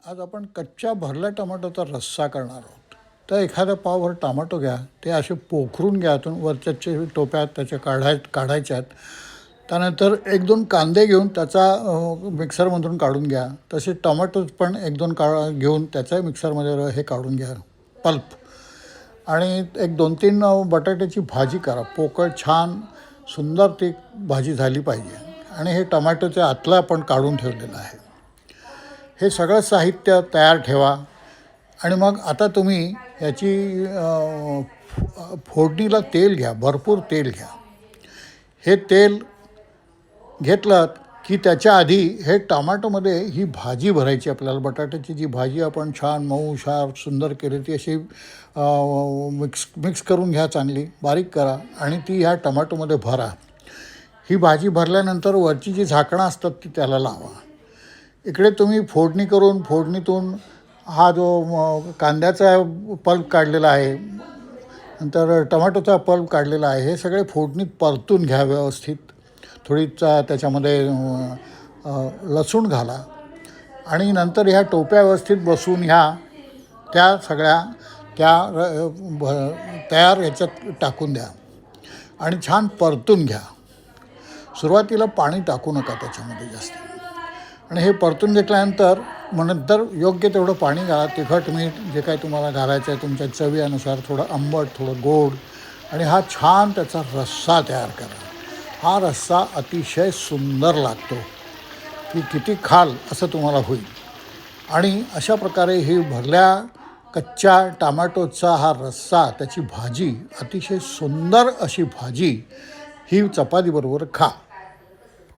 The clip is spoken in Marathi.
आज आपण कच्च्या भरल्या टोमॅटोचा रस्सा करणार आहोत. तर एखाद्या पावभर टोमॅटो घ्या, ते असे पोखरून घ्या, आतून वरच्या टोप्यात त्याच्या काढायच्यात. त्यानंतर 1-2 कांदे घेऊन त्याचा मिक्सरमधून काढून घ्या. तसे टोमॅटोज पण 1-2 घेऊन त्याचा मिक्सरमध्ये हे काढून घ्या, पल्प. आणि एक 2-3 बटाट्याची भाजी करा, पोकळ छान सुंदर ती भाजी झाली पाहिजे. आणि हे टोमॅटोच्या आतलं आपण काढून ठेवलेलं आहे. हे सगळं साहित्य तयार ठेवा. आणि मग आता तुम्ही याची फोडणीला तेल घ्या, भरपूर तेल घ्या. हे तेल घेतलं की त्याच्या आधी हे टोमॅटोमध्ये ही भाजी भरायची आपल्याला. बटाट्याची जी भाजी आपण छान मऊ सुंदर केली ती अशी मिक्स करून घ्या, चांगली बारीक करा आणि ती ह्या टोमॅटोमध्ये भरा. ही भाजी भरल्यानंतर वरची जी झाकणं असतात ती त्याला लावा. इकडे तुम्ही फोडणी करून फोडणीतून हा जो कांद्याचा पल्प काढलेला आहे, नंतर टोमॅटोचा पल्प काढलेला आहे, हे सगळे फोडणीत परतून घ्या व्यवस्थित. थोडीचा त्याच्यामध्ये लसूण घाला आणि नंतर ह्या टोप्या व्यवस्थित बसून त्या सगळ्या तयार याच्यात टाकून द्या आणि छान परतून घ्या. सुरुवातीला पाणी टाकू नका त्याच्यामध्ये जास्त. आणि हे परतून घेतल्यानंतर नंतर योग्य तेवढं पाणी घाला. तिखट मीठ जे काही तुम्हाला घालायचं आहे तुमच्या चवीनुसार, थोडं आंबट, थोडं गोड. आणि हा छान त्याचा रस्सा तयार करा. हा रस्सा अतिशय सुंदर लागतो की किती खाल असं तुम्हाला होईल. आणि अशा प्रकारे ही भरल्या कच्च्या टोमॅटोचा हा रस्सा, त्याची भाजी, अतिशय सुंदर अशी भाजी ही चपातीबरोबर खा.